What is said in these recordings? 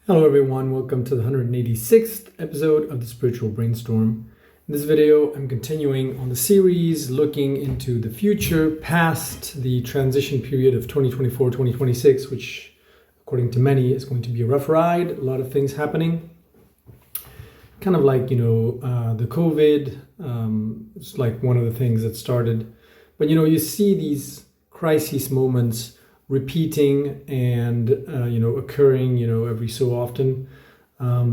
Hello everyone, welcome to the 186th episode of the Spiritual Brainstorm. In this video, I'm continuing on the series looking into the future past the transition period of 2024-2026, which according to many is going to be a rough ride, a lot of things happening. Kind of like, the COVID, it's like one of the things that started. But, you see these crisis moments repeating and occurring every so often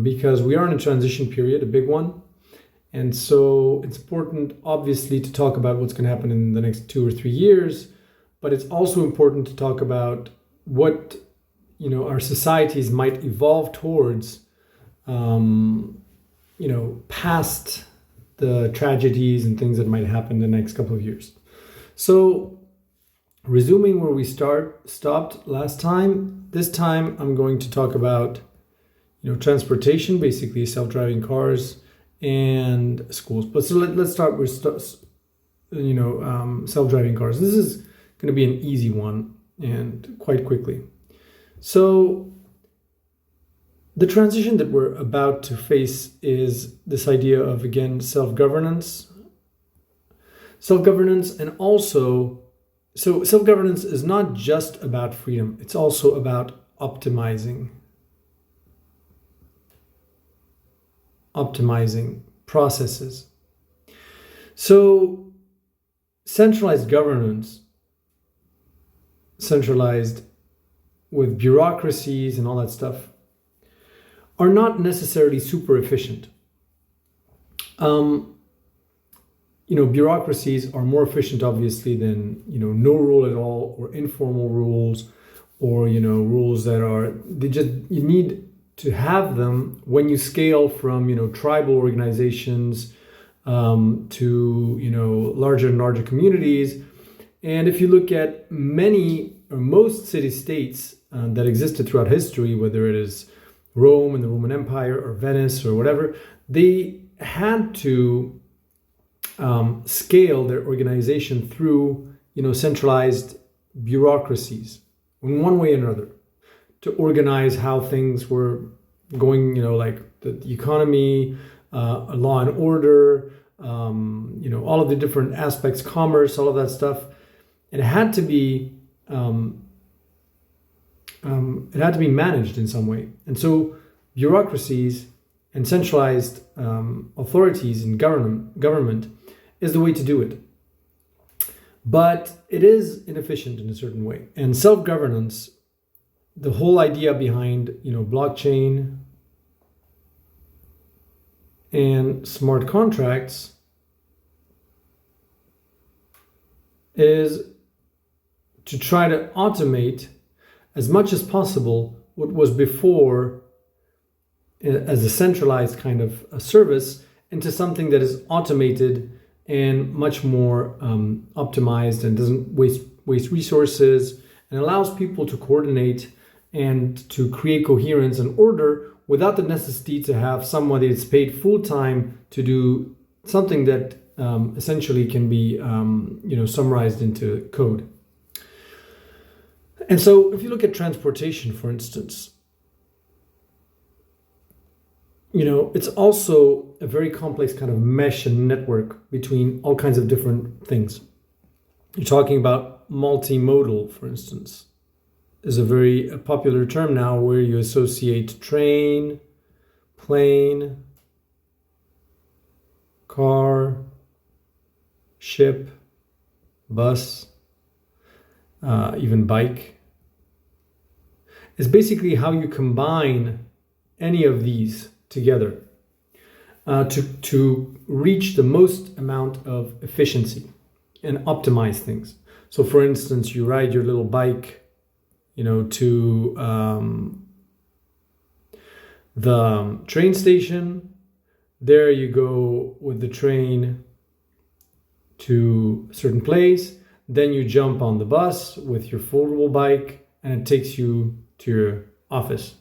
because we are in a transition period, a big one, and so it's important obviously to talk about what's going to happen in the next 2 or 3 years, but it's also important to talk about what our societies might evolve towards past the tragedies and things that might happen in the next couple of years. So resuming where we stopped last time, this time I'm going to talk about, transportation, basically self-driving cars and schools. But so let's start with, self-driving cars. This is going to be an easy one and quite quickly. So the transition that we're about to face is this idea of, again, self-governance, and also so self-governance is not just about freedom, it's also about optimizing processes. So centralized governance, centralized with bureaucracies and all that stuff, are not necessarily super efficient. Bureaucracies are more efficient, obviously, than, no rule at all, or informal rules, or, rules that you need to have them when you scale from, tribal organizations to, larger and larger communities. And if you look at many or most city-states that existed throughout history, whether it is Rome and the Roman Empire or Venice or whatever, they had to scale their organization through, centralized bureaucracies in one way or another to organize how things were going, like the economy, law and order, all of the different aspects, commerce, all of that stuff. And it had to be managed in some way. And so bureaucracies and centralized authorities in government is the way to do it. But it is inefficient in a certain way. And self-governance, the whole idea behind, blockchain and smart contracts is to try to automate as much as possible what was before as a centralized kind of a service into something that is automated and much more optimized and doesn't waste resources and allows people to coordinate and to create coherence and order without the necessity to have somebody that's paid full-time to do something that essentially can be summarized into code. And so if you look at transportation, for instance, it's also a very complex kind of mesh and network between all kinds of different things. You're talking about multimodal, for instance, is a very popular term now where you associate train, plane, car, ship, bus, even bike. It's basically how you combine any of these together to reach the most amount of efficiency and optimize things. So for instance, you ride your little bike, to the train station. There you go with the train to a certain place. Then you jump on the bus with your foldable bike and it takes you to your office.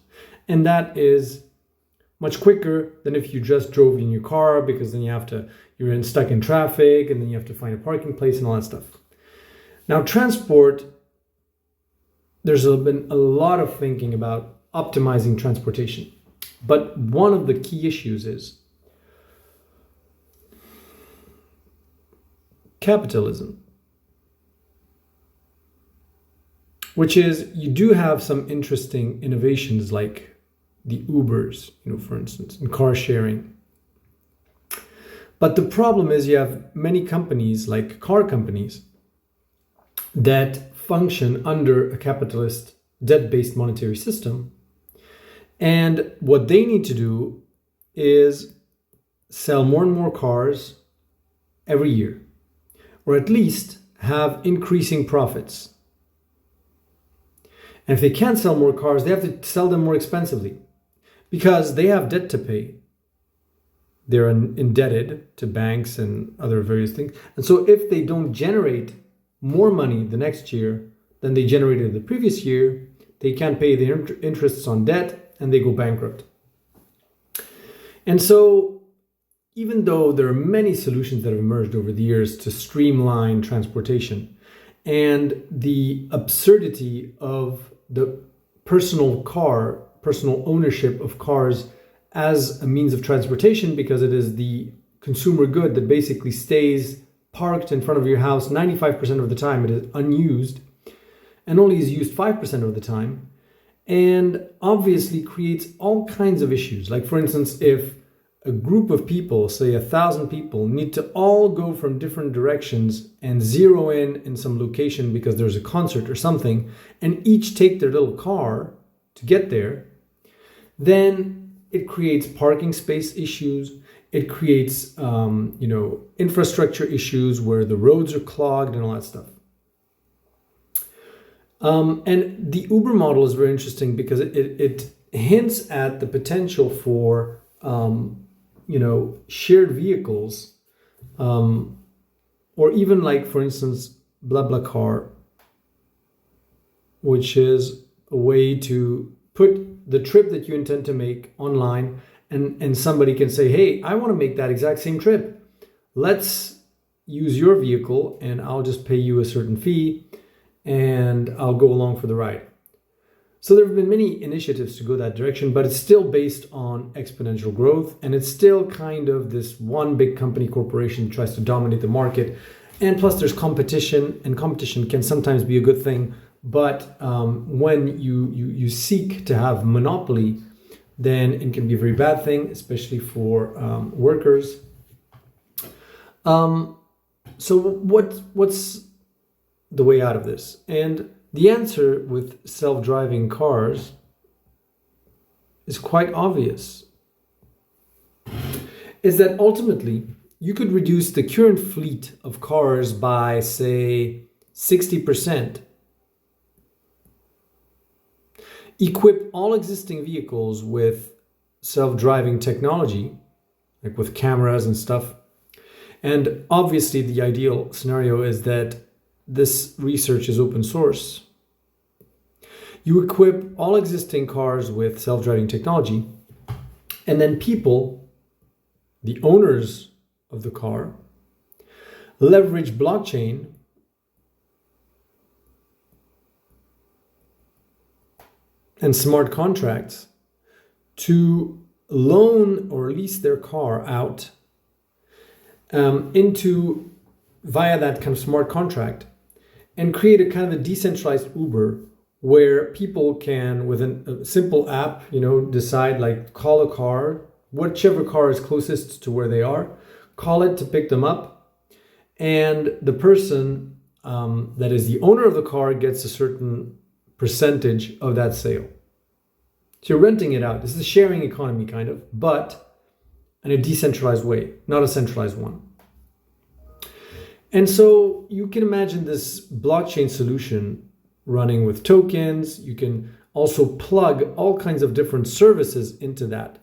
And that is much quicker than if you just drove in your car, because then you're stuck in traffic and then you have to find a parking place and all that stuff. Now, transport, there's been a lot of thinking about optimizing transportation. But one of the key issues is capitalism, which is you do have some interesting innovations like the Ubers, for instance, in car sharing. But the problem is you have many companies like car companies that function under a capitalist debt-based monetary system. And what they need to do is sell more and more cars every year, or at least have increasing profits. And if they can't sell more cars, they have to sell them more expensively because they have debt to pay. They're indebted to banks and other various things. And so if they don't generate more money the next year than they generated the previous year, they can't pay the interests on debt and they go bankrupt. And so even though there are many solutions that have emerged over the years to streamline transportation, and the absurdity of the personal ownership of cars as a means of transportation, because it is the consumer good that basically stays parked in front of your house 95% of the time, it is unused, and only is used 5% of the time, and obviously creates all kinds of issues. Like, for instance, if a group of people, say 1,000 people, need to all go from different directions and zero in some location because there's a concert or something, and each take their little car to get there, then it creates parking space issues. It creates, infrastructure issues where the roads are clogged and all that stuff. And the Uber model is very interesting because it hints at the potential for shared vehicles, or even like, for instance, BlaBlaCar, which is a way to put the trip that you intend to make online, and somebody can say, hey, I want to make that exact same trip. Let's use your vehicle and I'll just pay you a certain fee and I'll go along for the ride. So there have been many initiatives to go that direction, but it's still based on exponential growth, and it's still kind of this one big company corporation tries to dominate the market. And plus there's competition, and competition can sometimes be a good thing, but when you seek to have monopoly, then it can be a very bad thing, especially for workers. So what's the way out of this? And the answer with self-driving cars is quite obvious. Is that ultimately you could reduce the current fleet of cars by, say, 60%. Equip all existing vehicles with self-driving technology, like with cameras and stuff. And obviously the ideal scenario is that this research is open source. You equip all existing cars with self-driving technology, and then people, the owners of the car, leverage blockchain and smart contracts to loan or lease their car out via that kind of smart contract, and create a kind of a decentralized Uber where people can, with a simple app, decide, like, call a car, whichever car is closest to where they are, call it to pick them up, and the person that is the owner of the car gets a certain percentage of that sale. So you're renting it out. This is a sharing economy kind of, but in a decentralized way, not a centralized one. And so you can imagine this blockchain solution running with tokens. You can also plug all kinds of different services into that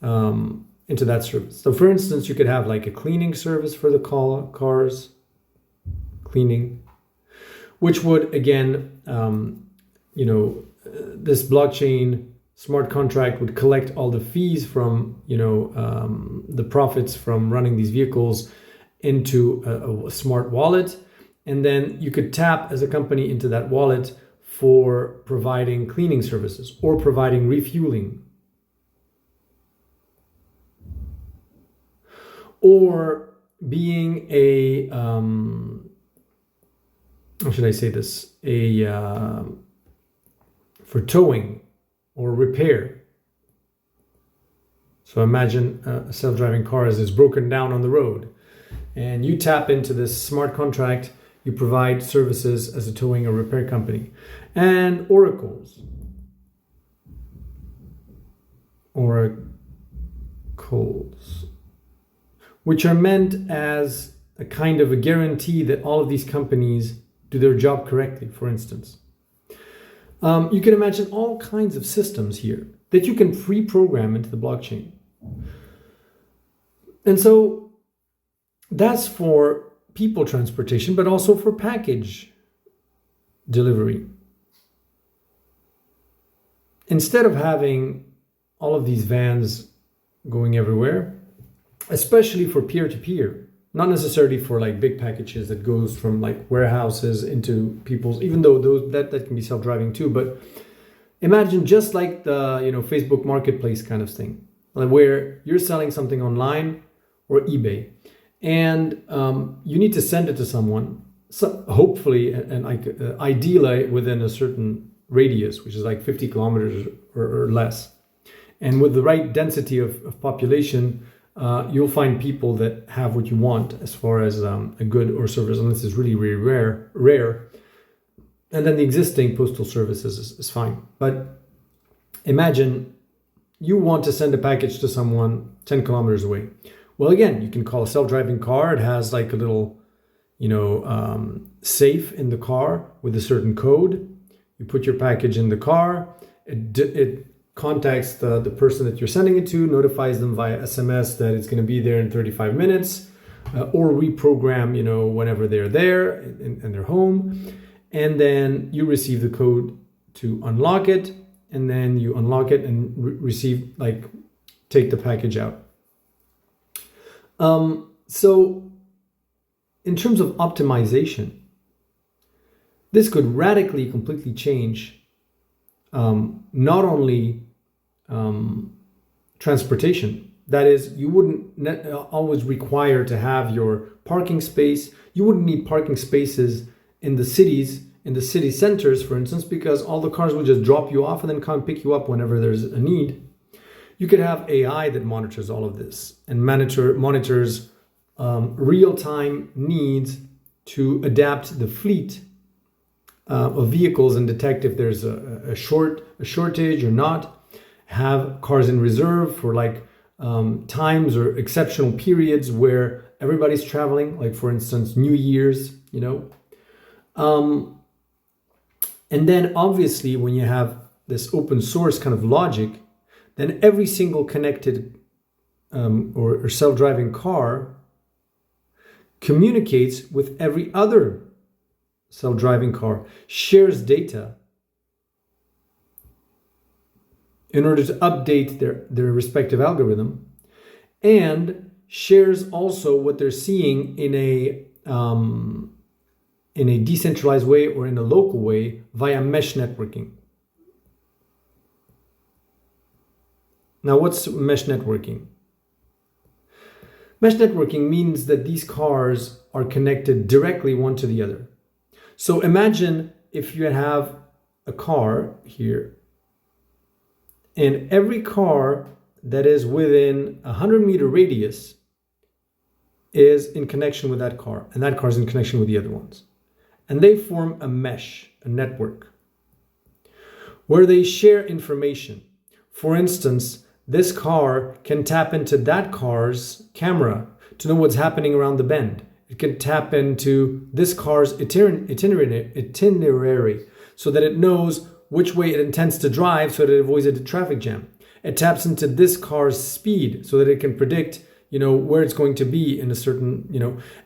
service. So for instance, you could have like a cleaning service for the cars, cleaning, which would, again, this blockchain smart contract would collect all the fees from, the profits from running these vehicles into a smart wallet. And then you could tap as a company into that wallet for providing cleaning services or providing refueling, or being a how should I say this, for towing or repair. So imagine a self-driving car is broken down on the road, and you tap into this smart contract. You provide services as a towing or repair company. And oracles, which are meant as a kind of a guarantee that all of these companies do their job correctly, for instance. You can imagine all kinds of systems here that you can pre-program into the blockchain. And so that's for people transportation, but also for package delivery. Instead of having all of these vans going everywhere, especially for peer-to-peer, not necessarily for like big packages that goes from like warehouses into people's, even though those that can be self-driving too, but imagine just like the Facebook Marketplace kind of thing, where you're selling something online or eBay, and you need to send it to someone, so hopefully and ideally within a certain radius, which is like 50 kilometers or less, and with the right density of population, you'll find people that have what you want as far as a good or service, unless it's really, really rare. And then the existing postal services is fine. But imagine you want to send a package to someone 10 kilometers away. Well, again, you can call a self-driving car. It has like a little, safe in the car with a certain code. You put your package in the car. It contacts the person that you're sending it to, notifies them via SMS that it's going to be there in 35 minutes, or reprogram, whenever they're there and they're home. And then you receive the code to unlock it, and then you unlock it and take the package out. So in terms of optimization, this could radically, completely change not only transportation. That is, you wouldn't always require to have your parking space. You wouldn't need parking spaces in the cities, in the city centers, for instance, because all the cars will just drop you off and then come pick you up whenever there's a need. You could have AI that monitors all of this and monitors real-time needs to adapt the fleet of vehicles and detect if there's a shortage or not. Have cars in reserve for times or exceptional periods where everybody's traveling, like for instance New Year's, and then obviously when you have this open source kind of logic, then every single connected or self-driving car communicates with every other self-driving car, shares data in order to update their respective algorithm, and shares also what they're seeing in a decentralized way or in a local way via mesh networking. Now, what's mesh networking? Mesh networking means that these cars are connected directly one to the other. So imagine if you have a car here, and every car that is within a 100-meter radius is in connection with that car, and that car is in connection with the other ones. And they form a mesh, a network, where they share information. For instance, this car can tap into that car's camera to know what's happening around the bend. It can tap into this car's itinerary so that it knows which way it intends to drive so that it avoids a traffic jam. It taps into this car's speed so that it can predict, where it's going to be in a certain,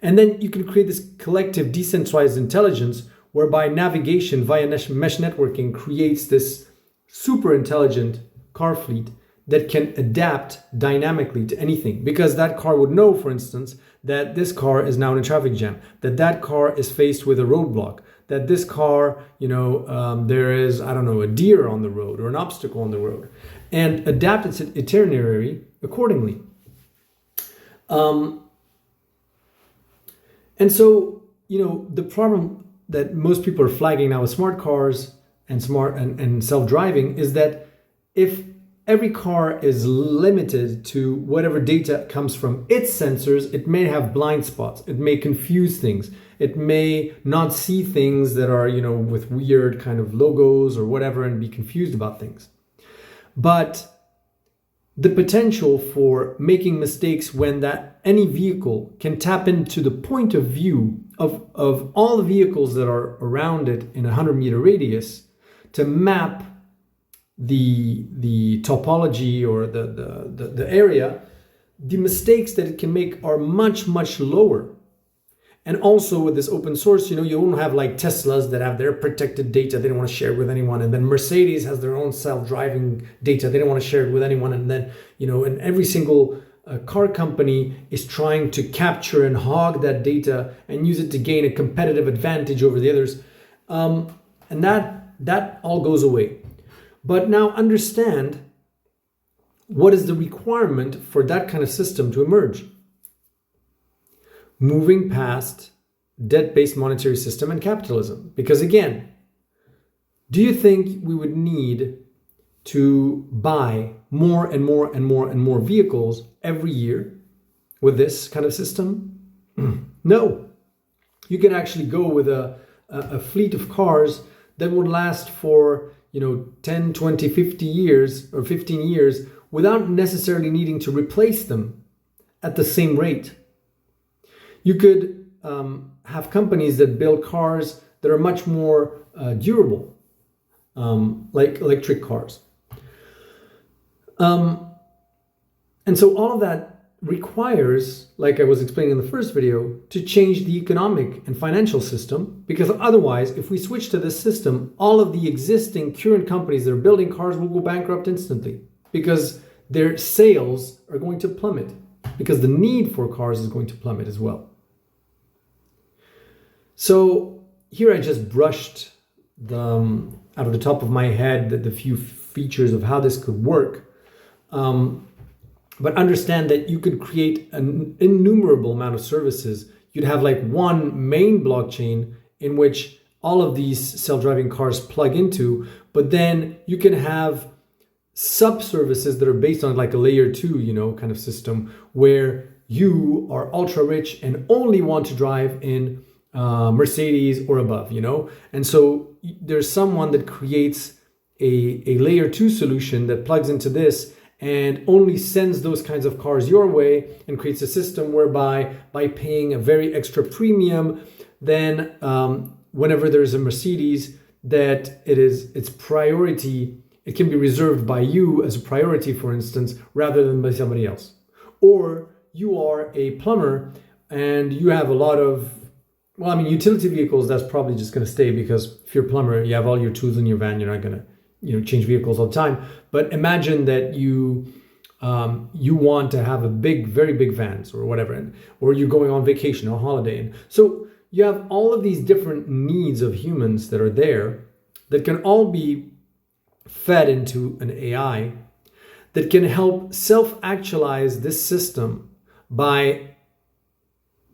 and then you can create this collective decentralized intelligence whereby navigation via mesh networking creates this super intelligent car fleet that can adapt dynamically to anything, because that car would know, for instance, that this car is now in a traffic jam, that car is faced with a roadblock, that this car, there is, I don't know, a deer on the road or an obstacle on the road, and adapt its itinerary accordingly. And so, the problem that most people are flagging now with smart cars and and self-driving is that if every car is limited to whatever data comes from its sensors, it may have blind spots. It may confuse things. It may not see things that are, with weird kind of logos or whatever, and be confused about things. But the potential for making mistakes when that any vehicle can tap into the point of view of all the vehicles that are around it in a 100-meter radius to map the topology or the area, the mistakes that it can make are much, much lower. And also with this open source, you don't have like Teslas that have their protected data they don't want to share with anyone, and then Mercedes has their own self-driving data they don't want to share it with anyone, and then and every single car company is trying to capture and hog that data and use it to gain a competitive advantage over the others, and that all goes away. But now understand, what is the requirement for that kind of system to emerge? Moving past debt-based monetary system and capitalism. Because again, do you think we would need to buy more and more and more and more vehicles every year with this kind of system? No. You can actually go with a fleet of cars that would last for 10, 20, 50 years or 15 years without necessarily needing to replace them at the same rate. You could have companies that build cars that are much more durable, like electric cars. And so all of that requires, like I was explaining in the first video, to change the economic and financial system, because otherwise, if we switch to this system, all of the existing current companies that are building cars will go bankrupt instantly, because their sales are going to plummet, because the need for cars is going to plummet as well. So here I just brushed out of the top of my head the few features of how this could work. But understand that you could create an innumerable amount of services. You'd have like one main blockchain in which all of these self-driving cars plug into, but then you can have sub-services that are based on like a layer 2, kind of system, where you are ultra rich and only want to drive in Mercedes or above, and so there's someone that creates a layer 2 solution that plugs into this and only sends those kinds of cars your way, and creates a system whereby by paying a very extra premium, then whenever there's a Mercedes, that its priority, it can be reserved by you as a priority, for instance, rather than by somebody else. Or you are a plumber and you have a lot of, utility vehicles, that's probably just going to stay, because if you're a plumber, you have all your tools in your van, you're not going to change vehicles all the time. But imagine that you want to have very big vans or whatever, or you're going on vacation or holiday. And so you have all of these different needs of humans that are there that can all be fed into an AI that can help self-actualize this system by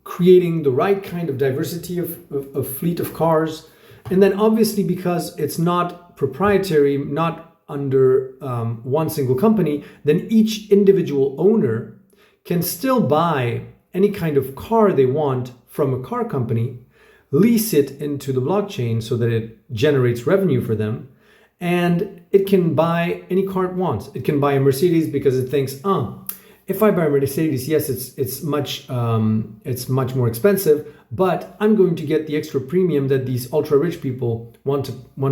creating the right kind of diversity of fleet of cars. And then obviously, because it's not proprietary, not under one single company, then each individual owner can still buy any kind of car they want from a car company, lease it into the blockchain so that it generates revenue for them, and it can buy any car it wants. It can buy a Mercedes because it thinks, if I buy a Mercedes, yes, it's much more expensive, but I'm going to get the extra premium that these ultra rich people want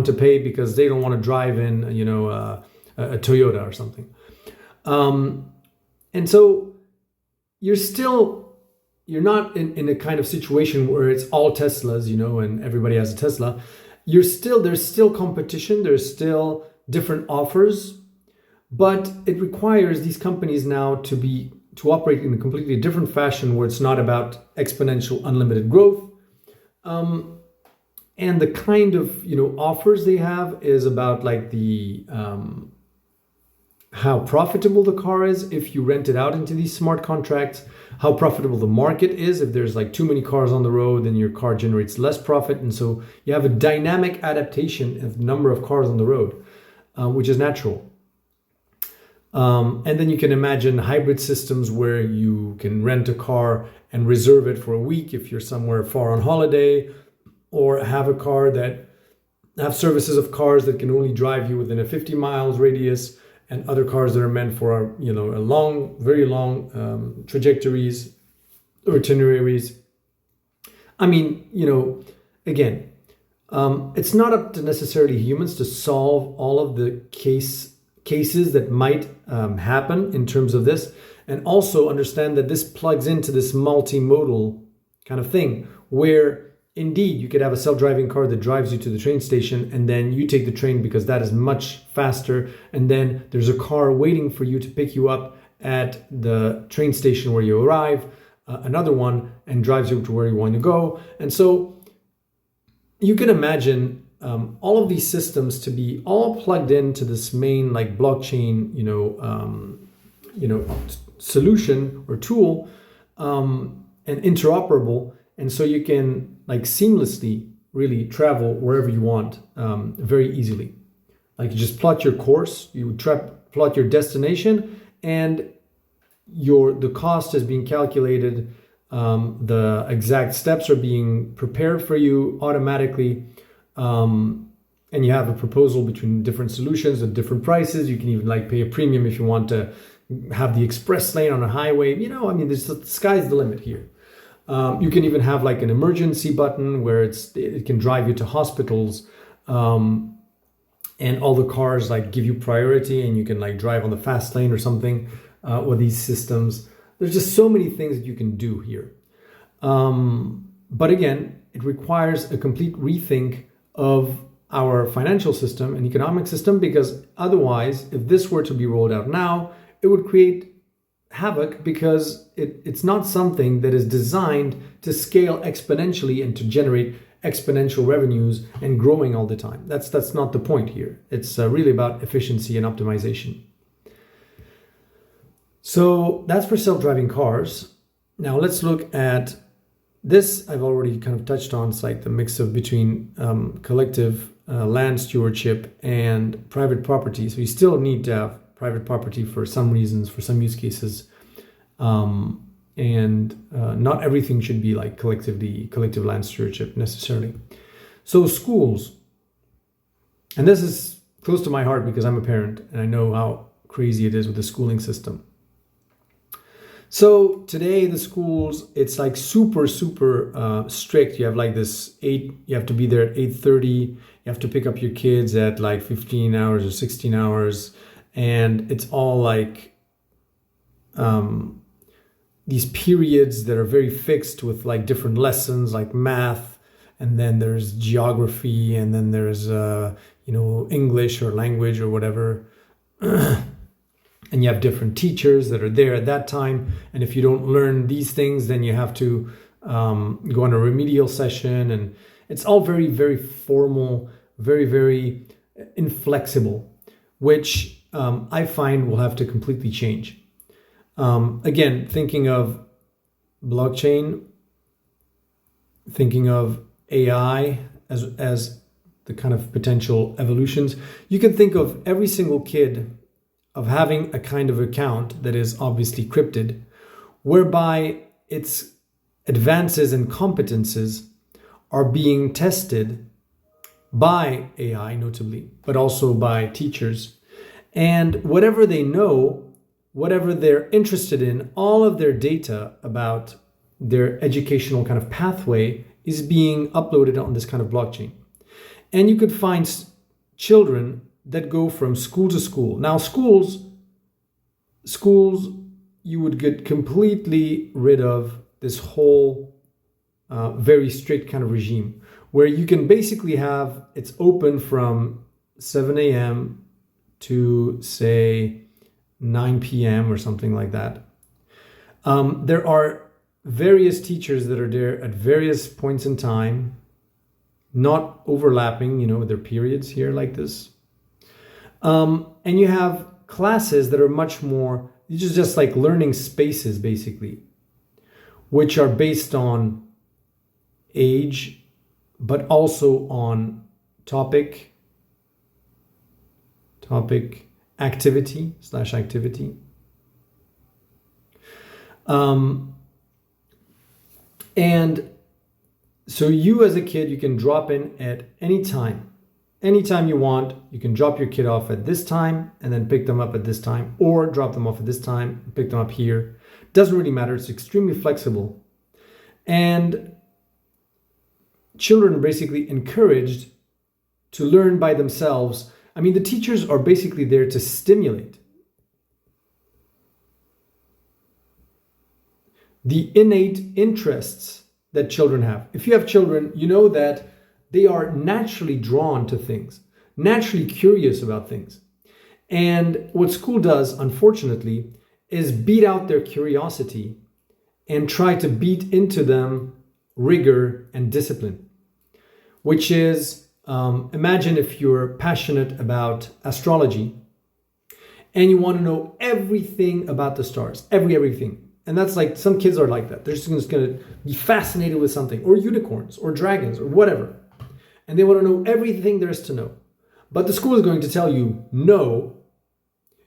to pay because they don't want to drive in a Toyota or something. And so you're not in a kind of situation where it's all Teslas, and everybody has a Tesla. There's still competition. There's still different offers. But it requires these companies now to operate in a completely different fashion, where it's not about exponential unlimited growth. and the kind of offers they have is about like the how profitable the car is if you rent it out into these smart contracts, how profitable the market is. If there's like too many cars on the road, then your car generates less profit. And so you have a dynamic adaptation of the number of cars on the road, which is natural. And then you can imagine hybrid systems where you can rent a car and reserve it for a week if you're somewhere far on holiday, or have a car that have services of cars that can only drive you within a 50 miles radius, and other cars that are meant for a long, very long trajectories or itineraries. I mean, again, it's not up to necessarily humans to solve all of the cases that might happen in terms of this, and also understand that this plugs into this multimodal kind of thing where indeed you could have a self-driving car that drives you to the train station, and then you take the train because that is much faster, and then there's a car waiting for you to pick you up at the train station where you arrive, another one, and drives you to where you want to go. And so you can imagine all of these systems to be all plugged into this main like blockchain solution or tool, and interoperable. And so you can like seamlessly really travel wherever you want very easily. Like you just plot your course, you plot your destination, and the cost is being calculated. The exact steps are being prepared for you automatically. And you have a proposal between different solutions at different prices. You can even like pay a premium if you want to have the express lane on a highway. The sky's the limit here. You can even have like an emergency button where it can drive you to hospitals, and all the cars like give you priority, and you can like drive on the fast lane or something with these systems. There's just so many things that you can do here. But again, it requires a complete rethink of our financial system and economic system, because otherwise, if this were to be rolled out now, it would create havoc, because it's not something that is designed to scale exponentially and to generate exponential revenues and growing all the time. That's not the point here. It's really about efficiency and optimization. So that's for self-driving cars. Now let's look at this. I've already kind of touched on. It's like the mix of between collective land stewardship and private property. So you still need to have private property for some reasons, for some use cases, and not everything should be like collective land stewardship necessarily. So schools, and this is close to my heart because I'm a parent and I know how crazy it is with the schooling system. So today the schools, it's like super strict. You have like you have to be there at 8:30. You have to pick up your kids at like 15 hours or 16 hours. And it's all like these periods that are very fixed with like different lessons, like math, and then there's geography, and then there's English or language or whatever. And you have different teachers that are there at that time. And if you don't learn these things, then you have to go on a remedial session. And it's all very, very formal, very, very inflexible, which I find will have to completely change. Again, thinking of blockchain, thinking of AI as the kind of potential evolutions, you can think of every single kid of having a kind of account that is obviously crypted, whereby its advances and competences are being tested by AI notably, but also by teachers. And whatever they know, whatever they're interested in, all of their data about their educational kind of pathway is being uploaded on this kind of blockchain. And you could find children that go from school to school. Now, schools, you would get completely rid of this whole very strict kind of regime, where you can basically have, it's open from 7 a.m. to say 9 p.m. or something like that. There are various teachers that are there at various points in time, not overlapping, their periods here like this. And you have classes that are much more, just like learning spaces basically, which are based on age, but also on topic, activity/activity. And so you as a kid, you can drop in at any time. Anytime you want, you can drop your kid off at this time and then pick them up at this time, or drop them off at this time and pick them up here. Doesn't really matter. It's extremely flexible. And children are basically encouraged to learn by themselves. I mean, the teachers are basically there to stimulate the innate interests that children have. If you have children, you know that they are naturally drawn to things, naturally curious about things. And what school does, unfortunately, is beat out their curiosity and try to beat into them rigor and discipline, which is, imagine if you're passionate about astrology and you want to know everything about the stars, everything. And that's like, some kids are like that. They're just going to be fascinated with something, or unicorns or dragons or whatever. And they want to know everything there is to know. But the school is going to tell you, no,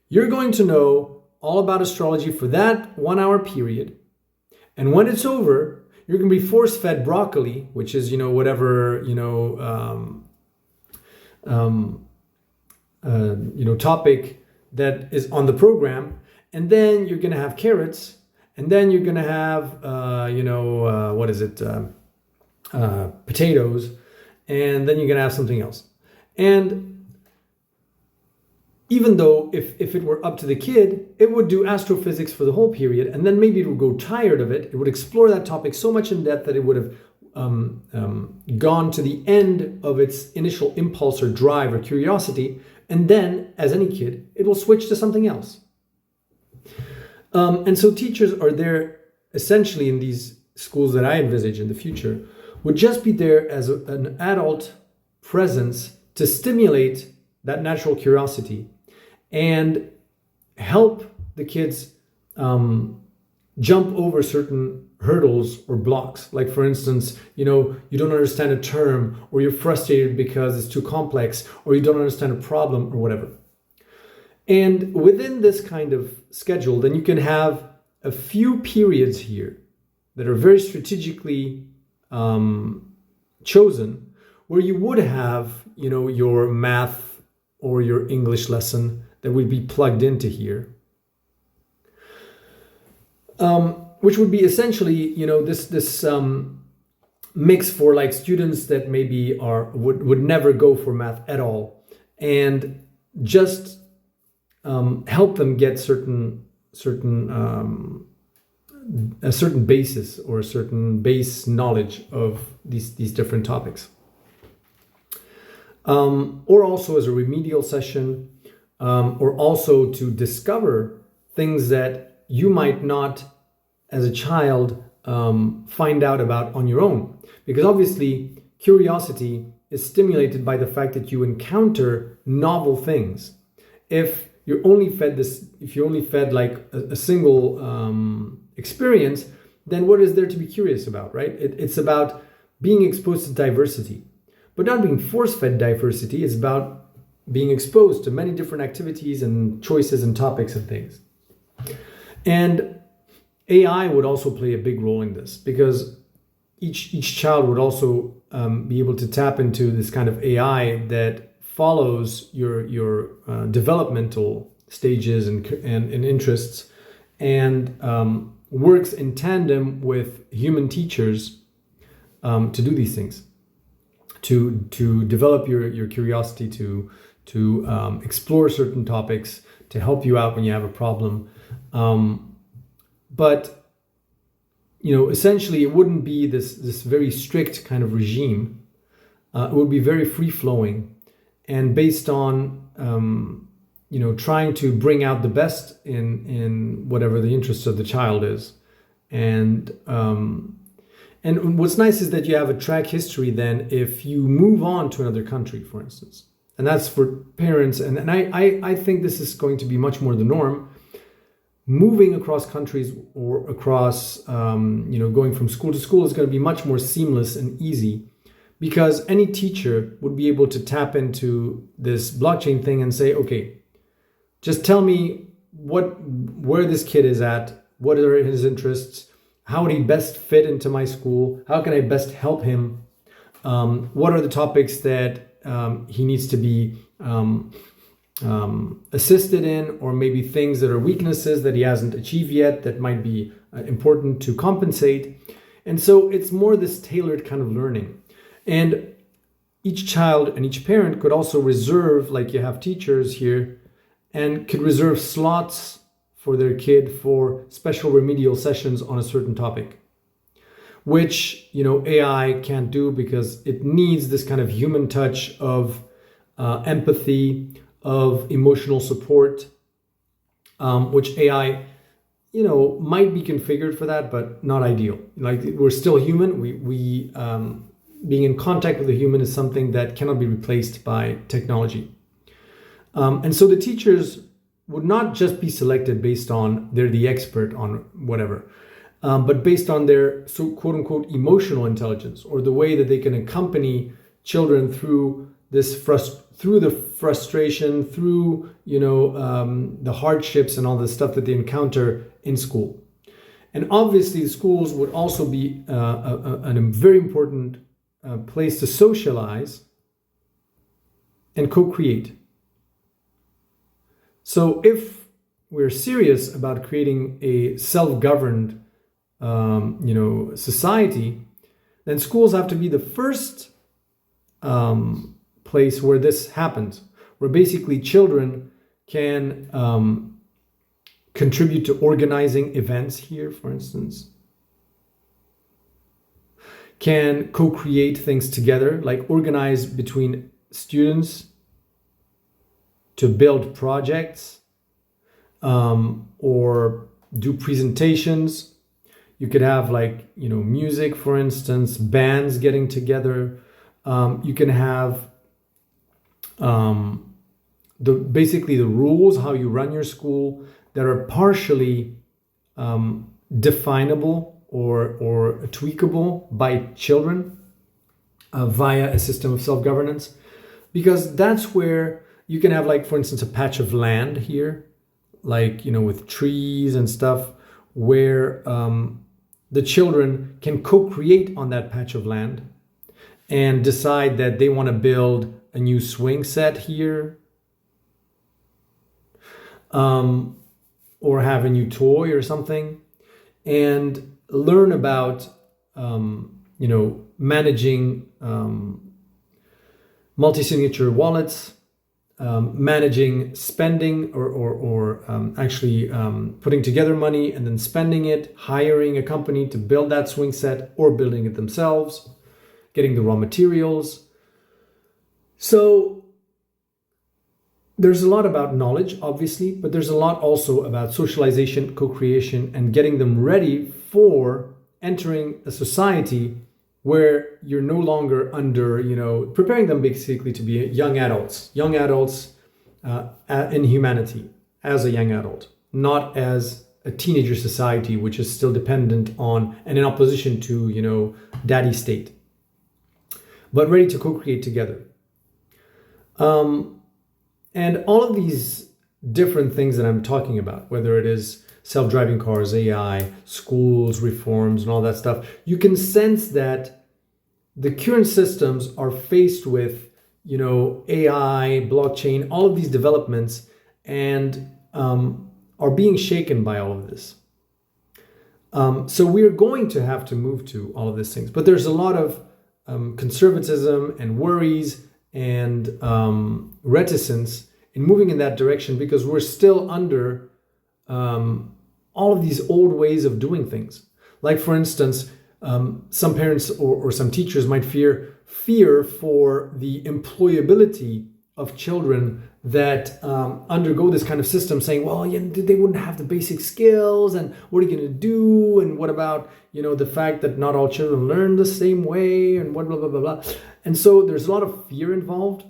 you're going to know all about astrology for that 1 hour period. And when it's over, you're going to be force-fed broccoli, which is, whatever, topic that is on the program. And then you're going to have carrots. And then you're going to have, potatoes. And then you're going to have something else. And even though if it were up to the kid, it would do astrophysics for the whole period, and then maybe it would go tired of it. It would explore that topic so much in depth that it would have gone to the end of its initial impulse or drive or curiosity. And then, as any kid, it will switch to something else. And so teachers are there essentially in these schools that I envisage in the future, would just be there as an adult presence to stimulate that natural curiosity and help the kids jump over certain hurdles or blocks. Like, for instance, you don't understand a term, or you're frustrated because it's too complex, or you don't understand a problem or whatever. And within this kind of schedule, then you can have a few periods here that are very strategically chosen, where you would have, your math or your English lesson that would be plugged into here, which would be essentially, this mix for like students that maybe would never go for math at all, and just help them get a certain basis or a certain base knowledge of these different topics. Or also as a remedial session, or also to discover things that you might not, as a child, find out about on your own. Because obviously, curiosity is stimulated by the fact that you encounter novel things. If you're only fed like a single experience, then what is there to be curious about, right? It's about being exposed to diversity, but not being force-fed diversity. It's about being exposed to many different activities and choices and topics and things. And AI would also play a big role in this, because each child would also be able to tap into this kind of AI that follows your developmental stages and interests, and works in tandem with human teachers to do these things, to develop your curiosity, to explore certain topics, to help you out when you have a problem. But essentially, it wouldn't be this very strict kind of regime. It would be very free-flowing and based on trying to bring out the best in whatever the interests of the child is, and And what's nice is that you have a track history then if you move on to another country, for instance. And that's for parents. And I think this is going to be much more the norm. Moving across countries or across, going from school to school is going to be much more seamless and easy, because any teacher would be able to tap into this blockchain thing and say, okay, just tell me where this kid is at, what are his interests, how would he best fit into my school, how can I best help him, what are the topics that he needs to be assisted in, or maybe things that are weaknesses that he hasn't achieved yet that might be important to compensate. And so it's more this tailored kind of learning. And each child and each parent could also reserve, like you have teachers here, and could reserve slots for their kid for special remedial sessions on a certain topic, which, AI can't do, because it needs this kind of human touch of empathy, of emotional support, which AI, might be configured for that, but not ideal. Like, we're still human. We being in contact with a human is something that cannot be replaced by technology. And so the teachers would not just be selected based on they're the expert on whatever, but based on their quote unquote emotional intelligence, or the way that they can accompany children through through the frustration, through the hardships and all the stuff that they encounter in school. And obviously, the schools would also be a very important place to socialize and co-create. So if we're serious about creating a self-governed society, then schools have to be the first place where this happens, where basically children can contribute to organizing events here, for instance, can co-create things together, like organize between students to build projects or do presentations. You could have music, for instance, bands getting together. You can have basically the rules, how you run your school, that are partially definable or tweakable by children via a system of self-governance, because that's where you can have, for instance, a patch of land here, with trees and stuff, where the children can co-create on that patch of land and decide that they want to build a new swing set here, or have a new toy or something, and learn about managing multi-signature wallets, managing spending or actually putting together money and then spending it, hiring a company to build that swing set, or building it themselves, getting the raw materials. So there's a lot about knowledge, obviously, but there's a lot also about socialization, co-creation, and getting them ready for entering a society where you're no longer under, preparing them basically to be young adults in humanity as a young adult, not as a teenager society, which is still dependent on and in opposition to, daddy state, but ready to co-create together. And all of these different things that I'm talking about, whether it is self-driving cars, AI, schools, reforms, and all that stuff, you can sense that the current systems are faced with, AI, blockchain, all of these developments, and are being shaken by all of this. So we're going to have to move to all of these things. But there's a lot of conservatism and worries and reticence in moving in that direction, because we're still under all of these old ways of doing things. Like, for instance, some parents or some teachers might fear for the employability of children that undergo this kind of system, saying, well, they wouldn't have the basic skills, and what are you going to do, and what about the fact that not all children learn the same way, and what blah blah blah blah. And so there's a lot of fear involved,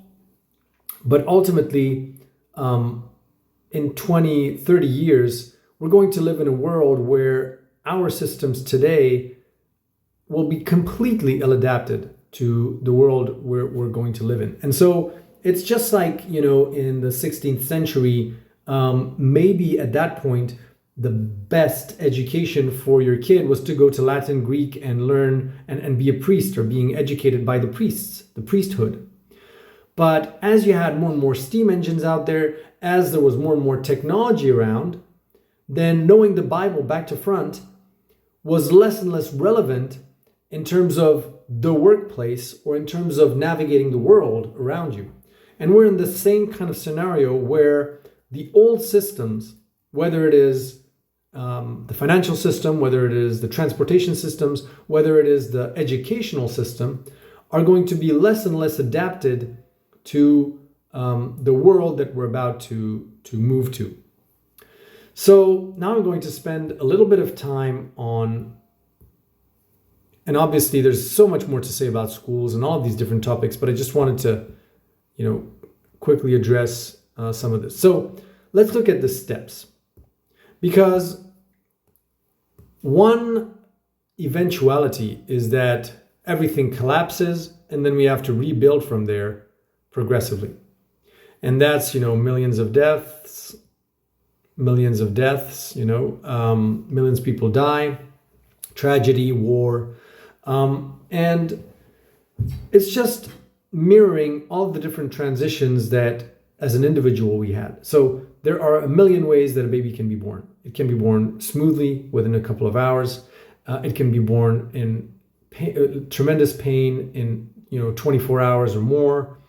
but ultimately in 20, 30 years, we're going to live in a world where our systems today will be completely ill-adapted to the world we're going to live in. And so it's just like, in the 16th century, maybe at that point, the best education for your kid was to go to Latin, Greek, and learn and be a priest, or being educated by the priests, the priesthood. But as you had more and more steam engines out there, as there was more and more technology around, then knowing the Bible back to front was less and less relevant in terms of the workplace or in terms of navigating the world around you. And we're in the same kind of scenario where the old systems, whether it is the financial system, whether it is the transportation systems, whether it is the educational system, are going to be less and less adapted to the world that we're about to move to. So now I'm going to spend a little bit of time on, and obviously there's so much more to say about schools and all of these different topics, but I just wanted to, quickly address some of this. So let's look at the steps, because one eventuality is that everything collapses and then we have to rebuild from there progressively. And that's, millions of deaths, millions of people die, tragedy, war. And it's just mirroring all the different transitions that as an individual we had. So there are a million ways that a baby can be born. It can be born smoothly within a couple of hours. It can be born in tremendous pain in 24 hours or more.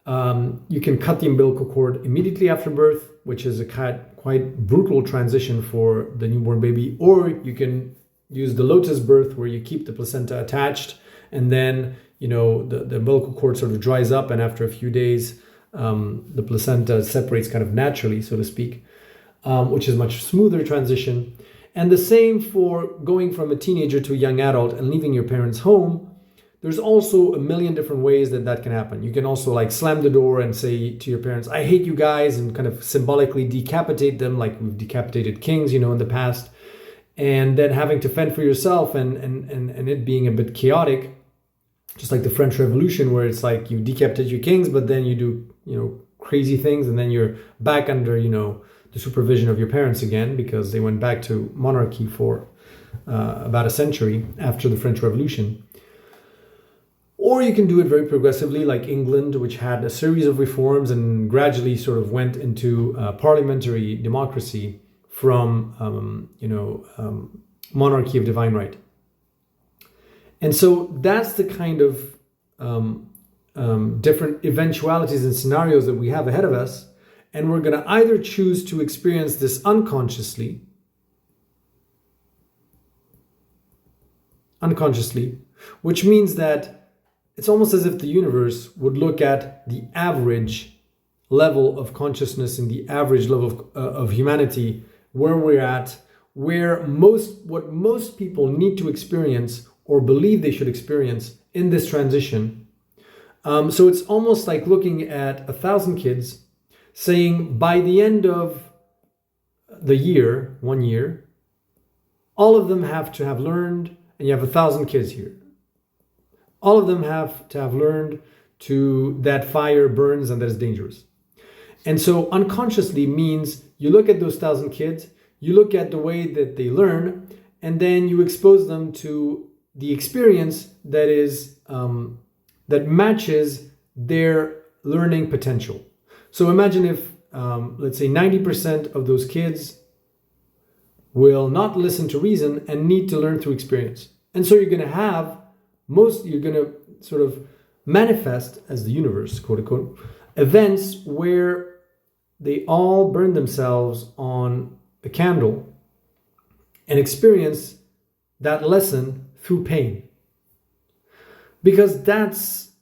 You can cut the umbilical cord immediately after birth, which is a quite brutal transition for the newborn baby. Or you can use the lotus birth, where you keep the placenta attached, and then the umbilical cord sort of dries up, and after a few days the placenta separates kind of naturally, so to speak, which is a much smoother transition. And the same for going from a teenager to a young adult and leaving your parents' home. There's also a million different ways that can happen. You can also slam the door and say to your parents, I hate you guys, and kind of symbolically decapitate them, like we've decapitated kings, in the past. And then having to fend for yourself and it being a bit chaotic, just like the French Revolution, where it's like you decapitate your kings, but then you do, crazy things, and then you're back under, the supervision of your parents again, because they went back to monarchy for about a century after the French Revolution. Or you can do it very progressively, like England, which had a series of reforms and gradually sort of went into parliamentary democracy from, monarchy of divine right. And so that's the kind of different eventualities and scenarios that we have ahead of us. And we're going to either choose to experience this unconsciously, which means that it's almost as if the universe would look at the average level of consciousness and the average level of humanity, where we're at, what most people need to experience or believe they should experience in this transition. So it's almost like looking at 1,000 kids, saying by the end of the year, 1 year, all of them have to have learned, and you have 1,000 kids here. All of them have to have learned that fire burns and that is dangerous. And so unconsciously means you look at those 1,000 kids, you look at the way that they learn, and then you expose them to the experience that is that matches their learning potential. So imagine if, let's say, 90% of those kids will not listen to reason and need to learn through experience. And so you're going to sort of manifest as the universe, quote unquote, events where they all burn themselves on a candle and experience that lesson through pain. Because that's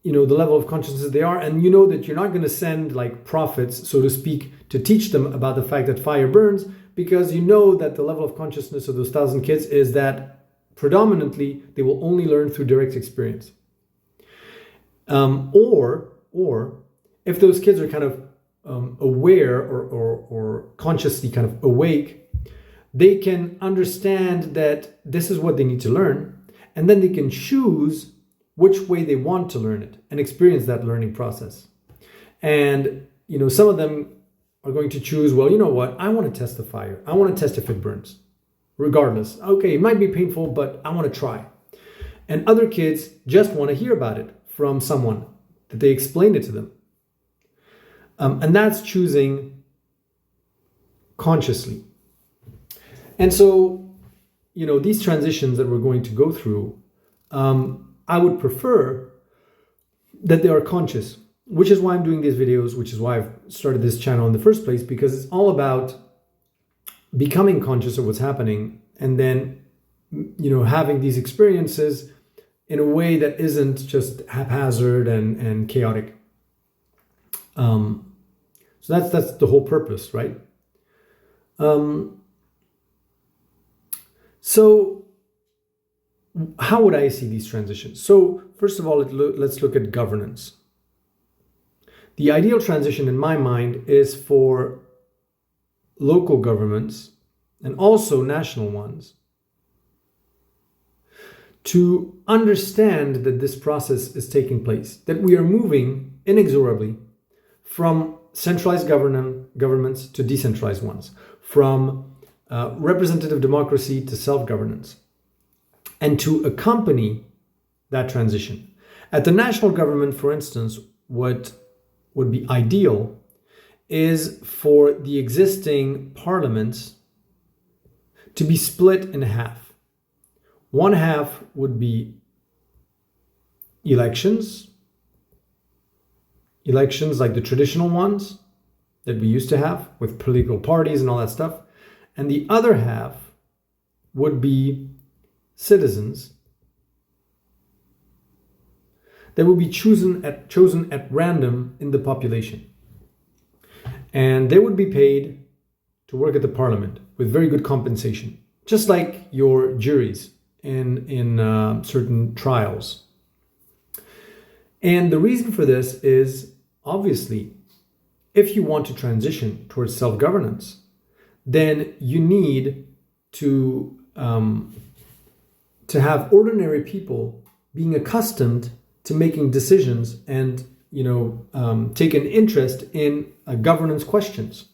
the level of consciousness they are, and you know that you're not going to send like prophets, so to speak, to teach them about the fact that fire burns, because you know that the level of consciousness of those 1,000 kids is that predominantly they will only learn through direct experience. Or if those kids are kind of aware or consciously kind of awake, they can understand that this is what they need to learn, and then they can choose which way they want to learn it and experience that learning process. And, some of them are going to choose, well, you know what? I want to test the fire. I want to test if it burns. Regardless. Okay, it might be painful, but I want to try. And other kids just want to hear about it from someone, that they explained it to them. And that's choosing consciously. And so, these transitions that we're going to go through, I would prefer that they are conscious, which is why I'm doing these videos, which is why I've started this channel in the first place, because it's all about becoming conscious of what's happening and then, having these experiences in a way that isn't just haphazard and chaotic. So that's the whole purpose, right? So how would I see these transitions? So first of all, let's look at governance. The ideal transition in my mind is for local governments and also national ones to understand that this process is taking place, that we are moving inexorably from centralized governments to decentralized ones, from representative democracy to self-governance, and to accompany that transition. At the national government, for instance, what would be ideal is for the existing parliaments to be split in half. One half would be elections like the traditional ones that we used to have with political parties and all that stuff. And the other half would be citizens that would be chosen at random in the population. And they would be paid to work at the parliament with very good compensation, just like your juries in certain trials. And the reason for this is, obviously, if you want to transition towards self-governance, then you need to have ordinary people being accustomed to making decisions and take an interest in governance questions.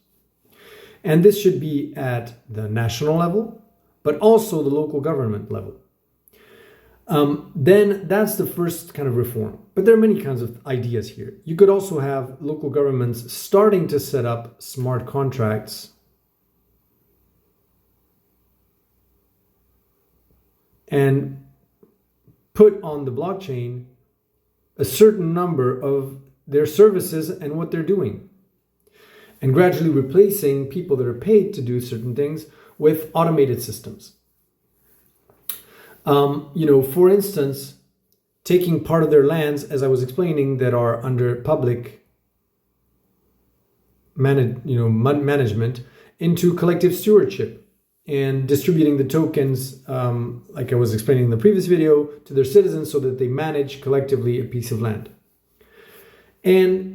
And this should be at the national level, but also the local government level. Then that's the first kind of reform. But there are many kinds of ideas here. You could also have local governments starting to set up smart contracts and put on the blockchain a certain number of their services and what they're doing, and gradually replacing people that are paid to do certain things with automated systems. For instance, taking part of their lands, as I was explaining, that are under public management into collective stewardship and distributing the tokens, like I was explaining in the previous video, to their citizens so that they manage collectively a piece of land. And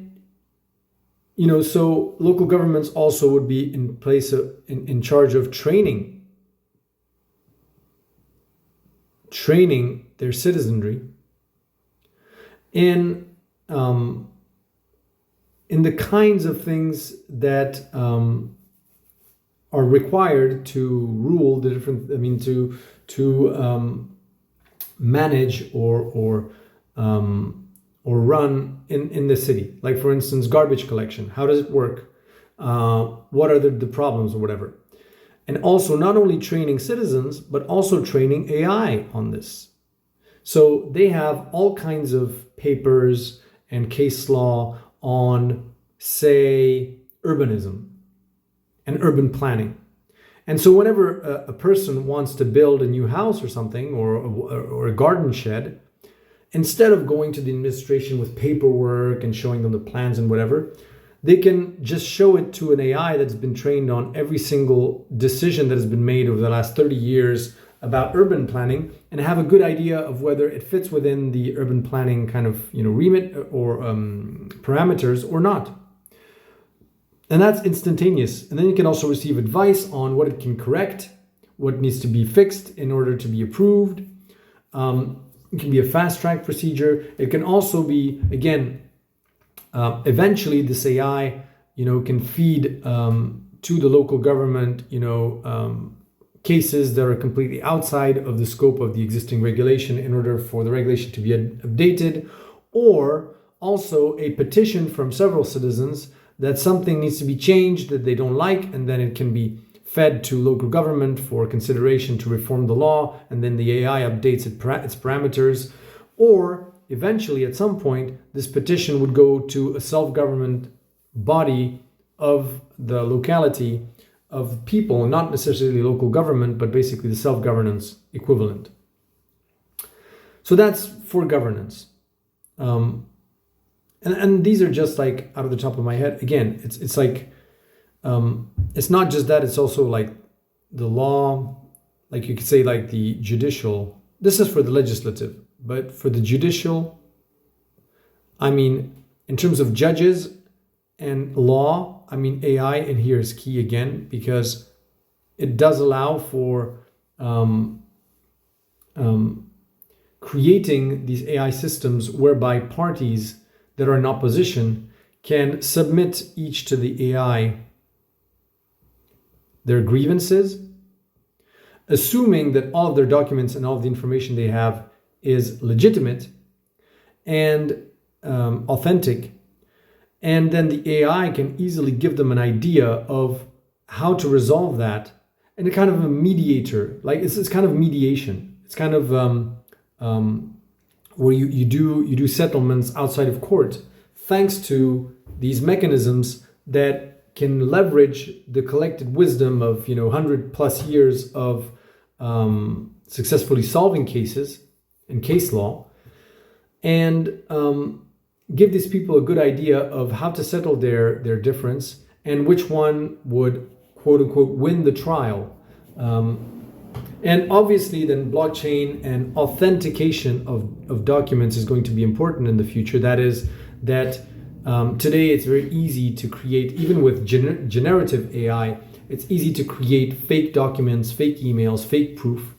so local governments also would be in charge of training their citizenry in the kinds of things that are required to rule the different. To manage or run in the city. Like, for instance, garbage collection. How does it work? What are the problems or whatever? And also not only training citizens, but also training AI on this. So they have all kinds of papers and case law on, say, urbanism and urban planning. And so whenever a person wants to build a new house or something, or a garden shed, instead of going to the administration with paperwork and showing them the plans and whatever, they can just show it to an AI that's been trained on every single decision that has been made over the last 30 years about urban planning, and have a good idea of whether it fits within the urban planning kind of remit or parameters or not. And that's instantaneous. And then you can also receive advice on what it can correct, what needs to be fixed in order to be approved. It can be a fast track procedure. It can also be, again, eventually this AI, can feed to the local government, cases that are completely outside of the scope of the existing regulation in order for the regulation to be updated, or also a petition from several citizens that something needs to be changed that they don't like, and then it can be fed to local government for consideration to reform the law, and then the AI updates its parameters. Or eventually at some point this petition would go to a self-government body of the locality of people, not necessarily local government, but basically the self-governance equivalent. So that's for governance. And these are just like out of the top of my head. Again, it's like, it's not just that, it's also like the law, like you could say like the judicial, this is for the legislative, but for the judicial, I mean, in terms of judges and law, I mean, AI in here is key again, because it does allow for creating these AI systems whereby parties that are in opposition can submit each to the AI their grievances, assuming that all of their documents and all of the information they have is legitimate and authentic. And then the AI can easily give them an idea of how to resolve that, and a kind of a mediator, like it's kind of mediation. It's kind of where you do settlements outside of court, thanks to these mechanisms that can leverage the collected wisdom of 100+ years of successfully solving cases in case law, and give these people a good idea of how to settle their difference and which one would, quote unquote, win the trial. And obviously then blockchain and authentication of documents is going to be important in the future. That is that today it's very easy to create, even with generative AI, it's easy to create fake documents, fake emails, fake proof.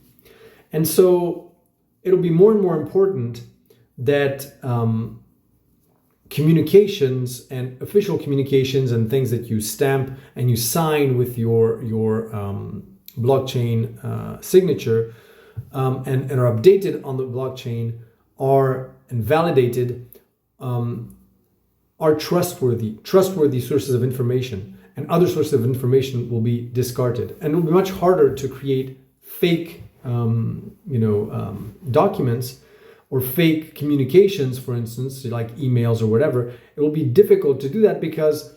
And so it'll be more and more important that communications and official communications and things that you stamp and you sign with your blockchain signature and are updated on the blockchain and validated are trustworthy sources of information, and other sources of information will be discarded. And it will be much harder to create fake documents or fake communications, for instance, like emails or whatever. It will be difficult to do that because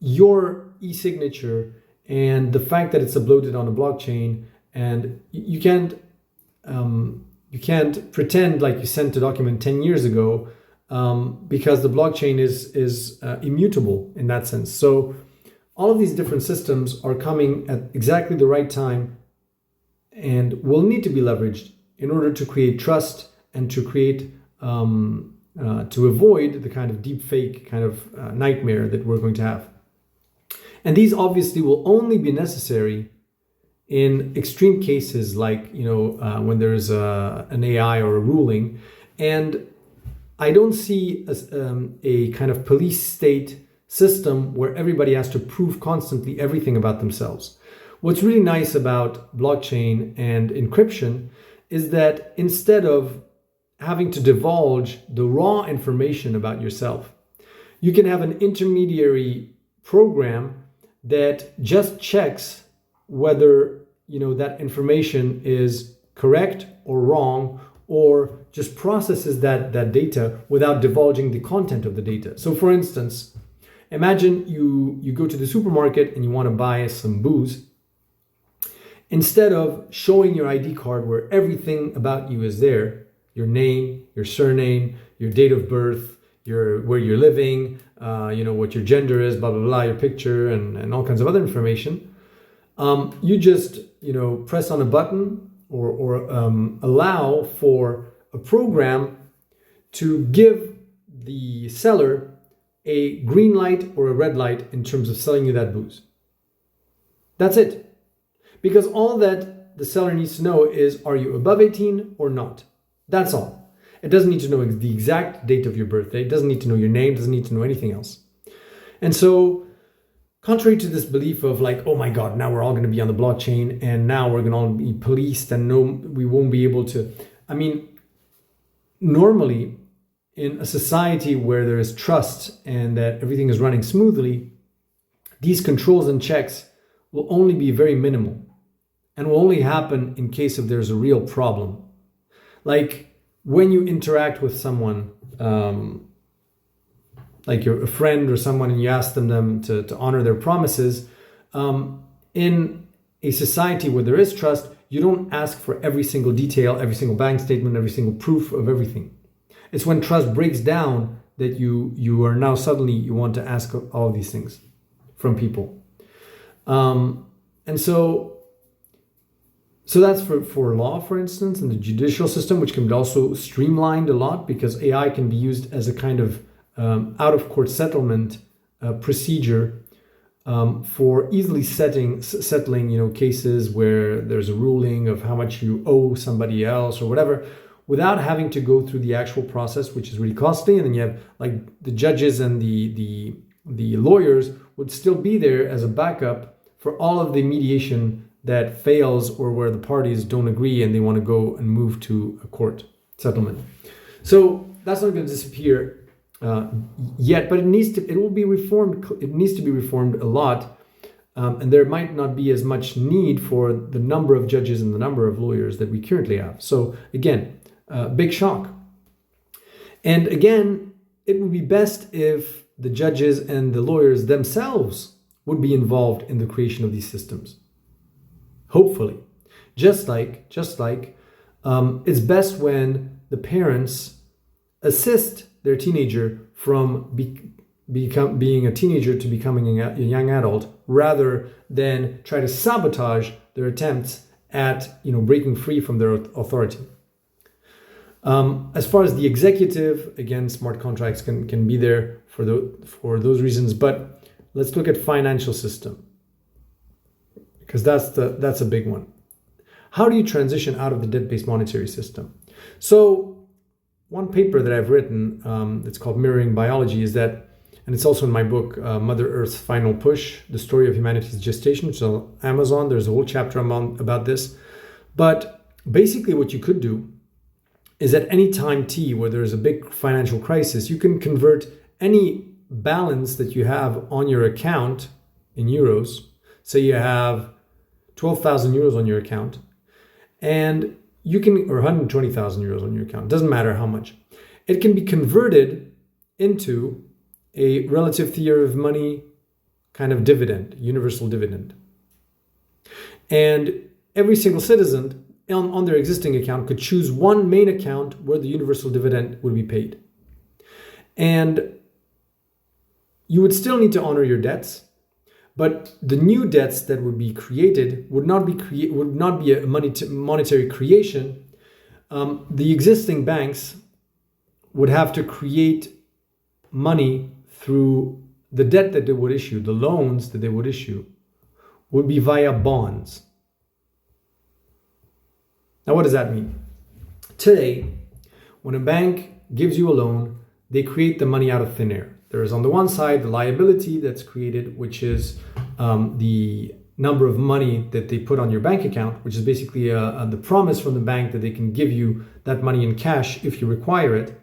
your e-signature and the fact that it's uploaded on a blockchain, and you can't pretend like you sent a document 10 years ago, because the blockchain is immutable in that sense. So all of these different systems are coming at exactly the right time and will need to be leveraged in order to create trust and to create to avoid the kind of deep fake kind of nightmare that we're going to have. And these obviously will only be necessary in extreme cases, like when there's an AI or a ruling. And I don't see a kind of police state system where everybody has to prove constantly everything about themselves. What's really nice about blockchain and encryption is that instead of having to divulge the raw information about yourself, you can have an intermediary program that just checks whether that information is correct or wrong, or just processes that data without divulging the content of the data. So for instance, imagine you go to the supermarket and you want to buy some booze. Instead of showing your ID card where everything about you is there, your name, your surname, your date of birth, where you're living, what your gender is, blah, blah, blah, your picture, and all kinds of other information. You just, press on a button or allow for a program to give the seller a green light or a red light in terms of selling you that booze. That's it. Because all that the seller needs to know is, are you above 18 or not? That's all. It doesn't need to know the exact date of your birthday. It doesn't need to know your name. It doesn't need to know anything else. And so, contrary to this belief of like, oh my God, now we're all going to be on the blockchain and now we're going to all be policed and no, we won't be able to. I mean, normally in a society where there is trust and that everything is running smoothly, these controls and checks will only be very minimal and will only happen in case if there's a real problem. Like when you interact with someone, like you're a friend or someone, and you ask them to honor their promises, in a society where there is trust, you don't ask for every single detail, every single bank statement, every single proof of everything. It's when trust breaks down that you are now suddenly, you want to ask all of these things from people. And so that's for law, for instance, and the judicial system, which can be also streamlined a lot because AI can be used as a kind of out-of-court settlement procedure for easily settling, cases where there's a ruling of how much you owe somebody else or whatever, without having to go through the actual process, which is really costly. And then you have like the judges and the lawyers would still be there as a backup for all of the mediation that fails or where the parties don't agree and they want to go and move to a court settlement. So that's not going to disappear yet, but it will be reformed. It needs to be reformed a lot. And there might not be as much need for the number of judges and the number of lawyers that we currently have. So again, big shock. And again, it would be best if the judges and the lawyers themselves would be involved in the creation of these systems. Hopefully. Just like it's best when the parents assist their teenager from being a teenager to becoming a young adult, rather than try to sabotage their attempts at breaking free from their authority. As far as the executive, again, smart contracts can be there for those reasons. But let's look at financial system, because that's a big one. How do you transition out of the debt-based monetary system? So one paper that I've written, it's called Mirroring Biology, is that, and it's also in my book, Mother Earth's Final Push, The Story of Humanity's Gestation, which is on Amazon. There's a whole chapter about this. But basically what you could do is at any time t where there's a big financial crisis, you can convert any balance that you have on your account in euros. Say you have 12,000 euros on your account, and you can, or 120,000 euros on your account, doesn't matter how much. It can be converted into a relative theory of money kind of dividend, universal dividend. And every single citizen on their existing account could choose one main account where the universal dividend would be paid. And you would still need to honor your debts, but the new debts that would be created would not be a monetary creation. The existing banks would have to create money through the debt that they would issue, the loans that they would issue would be via bonds. Now, what does that mean? Today, when a bank gives you a loan, they create the money out of thin air. There is on the one side the liability that's created, which is the number of money that they put on your bank account, which is basically the promise from the bank that they can give you that money in cash if you require it.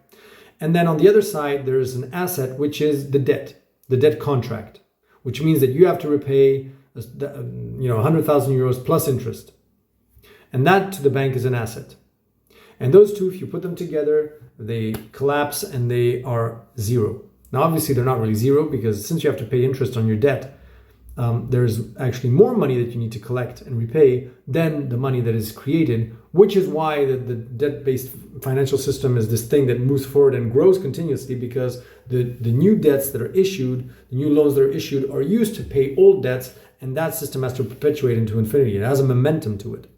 And then on the other side, there is an asset, which is the debt contract, which means that you have to repay 100,000 euros plus interest. And that to the bank is an asset. And those two, if you put them together, they collapse and they are zero. Now, obviously, they're not really zero, because since you have to pay interest on your debt, there's actually more money that you need to collect and repay than the money that is created, which is why the debt-based financial system is this thing that moves forward and grows continuously, because the new debts that are issued, the new loans that are issued, are used to pay old debts, and that system has to perpetuate into infinity. It has a momentum to it.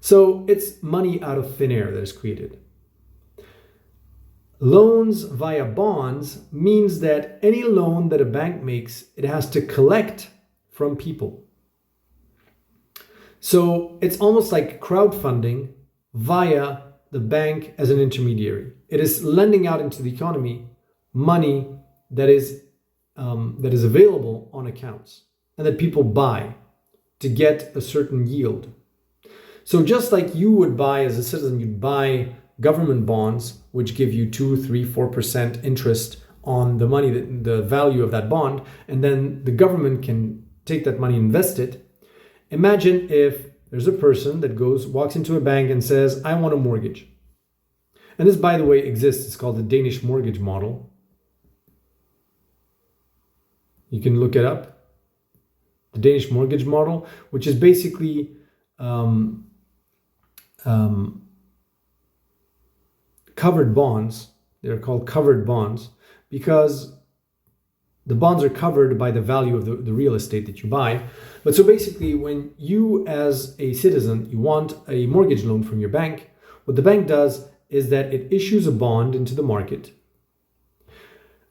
So it's money out of thin air that is created. Loans via bonds means that any loan that a bank makes, it has to collect from people. So it's almost like crowdfunding via the bank as an intermediary. It is lending out into the economy money that is available on accounts and that people buy to get a certain yield. So just like you would buy as a citizen, you'd buy government bonds, which give you 2, 3, 4% interest on the money, the value of that bond, and then the government can take that money and invest it. Imagine if there's a person that walks into a bank and says, I want a mortgage. And this, by the way, exists. It's called the Danish mortgage model. You can look it up. The Danish mortgage model, which is basically covered bonds. They're called covered bonds because the bonds are covered by the value of the real estate that you buy. But so basically, when you as a citizen, you want a mortgage loan from your bank, what the bank does is that it issues a bond into the market.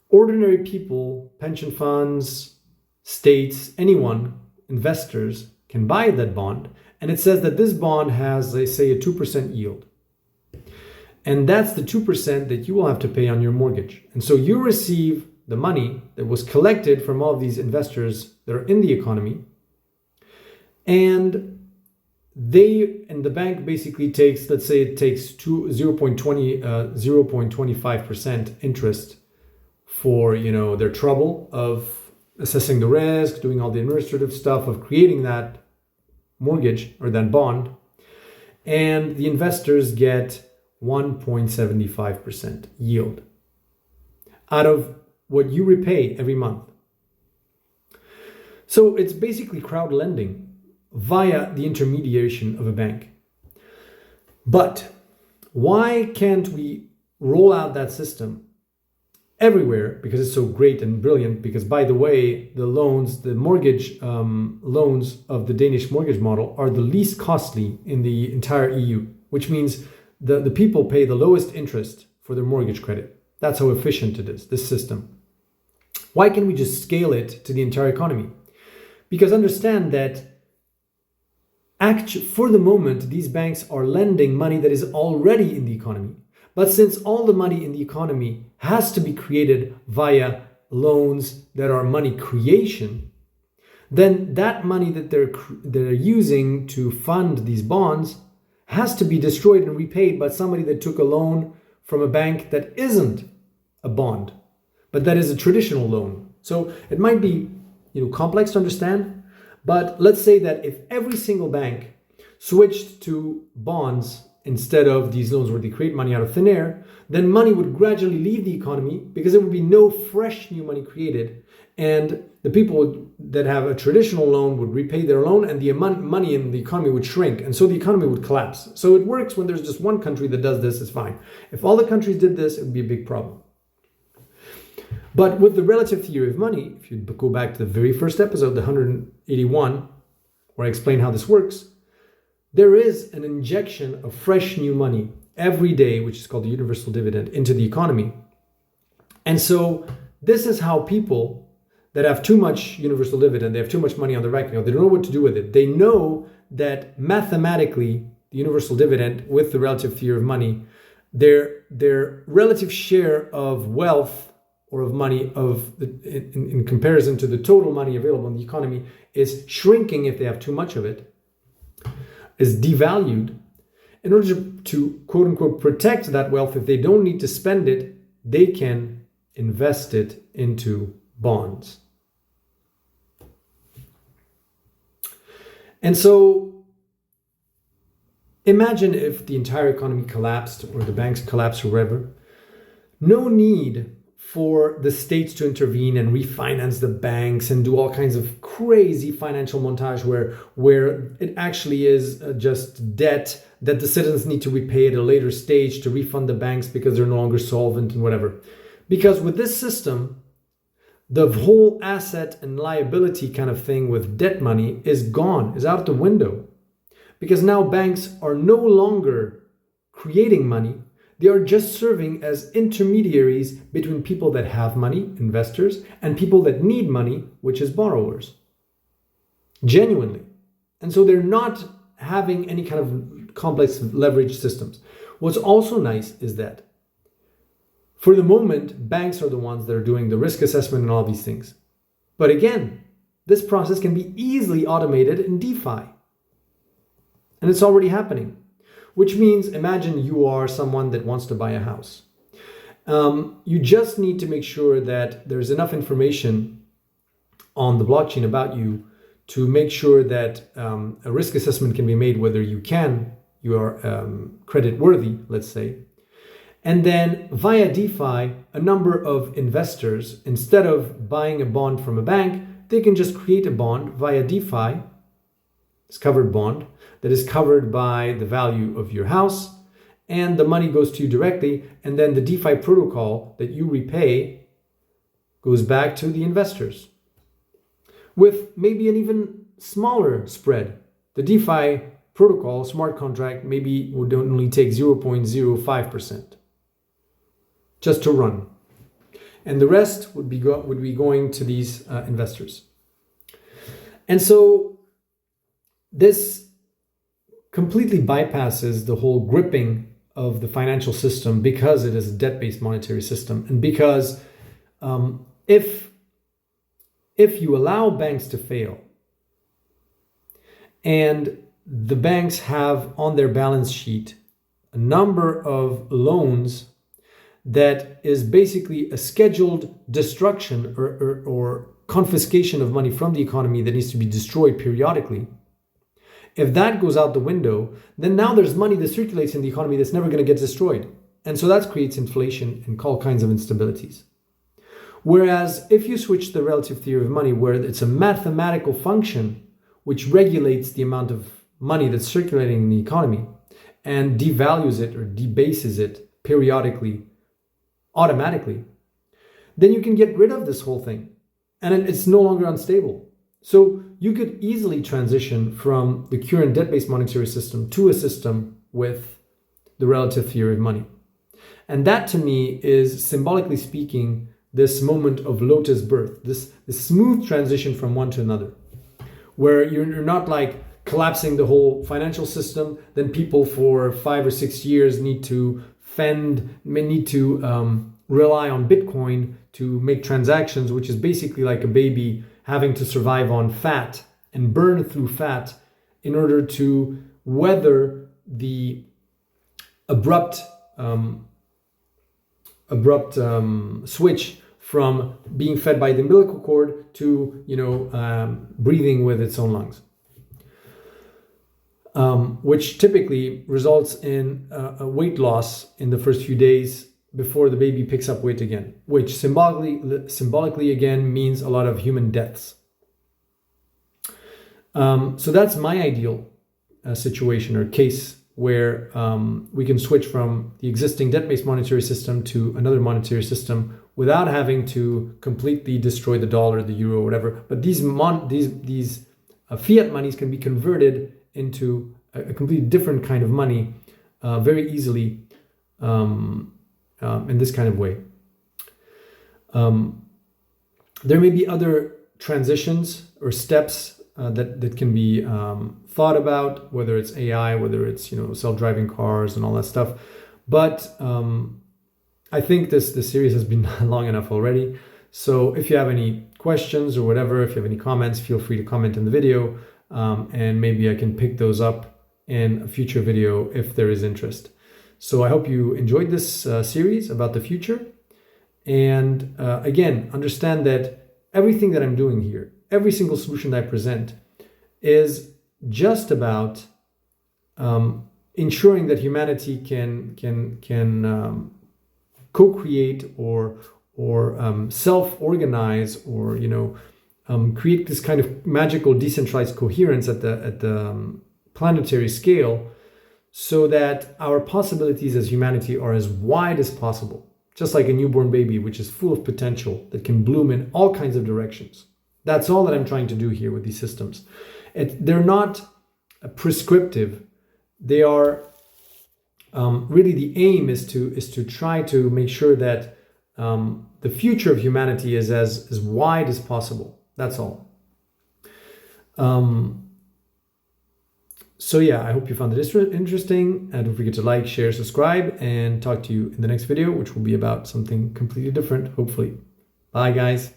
Ordinary people, pension funds, states, anyone, investors can buy that bond. And it says that this bond has, they say, a 2% yield. And that's the 2% that you will have to pay on your mortgage. And so you receive the money that was collected from all of these investors that are in the economy. And the bank basically takes, let's say it takes 0.25% interest for, their trouble of assessing the risk, doing all the administrative stuff of creating that mortgage or that bond. And the investors get 1.75% yield out of what you repay every month. So it's basically crowd lending via the intermediation of a bank. But why can't we roll out that system everywhere? Because it's so great and brilliant. Because, by the way, the mortgage loans of the Danish mortgage model are the least costly in the entire EU, which means the people pay the lowest interest for their mortgage credit. That's how efficient it is, this system. Why can't we just scale it to the entire economy? Because understand that for the moment, these banks are lending money that is already in the economy. But since all the money in the economy has to be created via loans that are money creation, then that money that they're using to fund these bonds has to be destroyed and repaid by somebody that took a loan from a bank that isn't a bond, but that is a traditional loan. So it might be, complex to understand, but let's say that if every single bank switched to bonds instead of these loans where they create money out of thin air, then money would gradually leave the economy because there would be no fresh new money created. And the people that have a traditional loan would repay their loan and the money in the economy would shrink. And so the economy would collapse. So it works when there's just one country that does this, it's fine. If all the countries did this, it would be a big problem. But with the relative theory of money, if you go back to the very first episode, the 181, where I explain how this works, there is an injection of fresh new money every day, which is called the universal dividend, into the economy. And so this is how people that have too much universal dividend, they have too much money on the bank account, they don't know what to do with it. They know that mathematically, the universal dividend with the relative theory of money, their relative share of wealth or of money in comparison to the total money available in the economy is shrinking if they have too much of it, is devalued. In order to quote unquote protect that wealth, if they don't need to spend it, they can invest it into bonds. And so imagine if the entire economy collapsed or the banks collapsed or whatever. No need for the states to intervene and refinance the banks and do all kinds of crazy financial montage where it actually is just debt that the citizens need to repay at a later stage to refund the banks because they're no longer solvent and whatever. Because with this system, the whole asset and liability kind of thing with debt money is gone, is out the window. Because now banks are no longer creating money. They are just serving as intermediaries between people that have money, investors, and people that need money, which is borrowers. Genuinely. And so they're not having any kind of complex leverage systems. What's also nice is that for the moment, banks are the ones that are doing the risk assessment and all these things. But again, this process can be easily automated in DeFi. And it's already happening. Which means, imagine you are someone that wants to buy a house. You just need to make sure that there's enough information on the blockchain about you to make sure that a risk assessment can be made, whether you are credit worthy, let's say. And then via DeFi, a number of investors, instead of buying a bond from a bank, they can just create a bond via DeFi, it's covered bond, that is covered by the value of your house, and the money goes to you directly, and then the DeFi protocol that you repay goes back to the investors with maybe an even smaller spread. The DeFi protocol, smart contract, maybe would only take 0.05% just to run. And the rest would be going to these investors. And so this completely bypasses the whole gripping of the financial system because it is a debt-based monetary system. And because if you allow banks to fail and the banks have on their balance sheet a number of loans that is basically a scheduled destruction or confiscation of money from the economy that needs to be destroyed periodically, if that goes out the window, then now there's money that circulates in the economy that's never going to get destroyed. And so that creates inflation and all kinds of instabilities. Whereas if you switch the relative theory of money, where it's a mathematical function which regulates the amount of money that's circulating in the economy and devalues it or debases it periodically, automatically, then you can get rid of this whole thing. And it's no longer unstable. So you could easily transition from the current debt-based monetary system to a system with the relative theory of money. And that to me is, symbolically speaking, this moment of lotus birth, this smooth transition from one to another, where you're not like collapsing the whole financial system, then people for 5 or 6 years need to rely on Bitcoin to make transactions, which is basically like a baby having to survive on fat and burn through fat in order to weather the abrupt switch from being fed by the umbilical cord to breathing with its own lungs, which typically results in a weight loss in the first few days before the baby picks up weight again, which symbolically again means a lot of human deaths. So that's my ideal situation or case where we can switch from the existing debt-based monetary system to another monetary system without having to completely destroy the dollar, the euro, whatever. But these fiat monies can be converted into a completely different kind of money very easily in this kind of way. There may be other transitions or steps that can be thought about, whether it's AI, whether it's self-driving cars and all that stuff. But I think this series has been long enough already. So if you have any questions or whatever, if you have any comments, feel free to comment in the video, and maybe I can pick those up in a future video if there is interest. So I hope you enjoyed this series about the future. And again, understand that everything that I'm doing here, every single solution that I present, is just about ensuring that humanity can co-create or self-organize, or create this kind of magical decentralized coherence at the planetary scale, so that our possibilities as humanity are as wide as possible. Just like a newborn baby, which is full of potential that can bloom in all kinds of directions. That's all that I'm trying to do here with these systems. They're not prescriptive. They are really, the aim is to try to make sure that the future of humanity is as wide as possible. That's all. So yeah, I hope you found this interesting, and don't forget to like, share, subscribe, and talk to you in the next video, which will be about something completely different, hopefully. Bye, guys.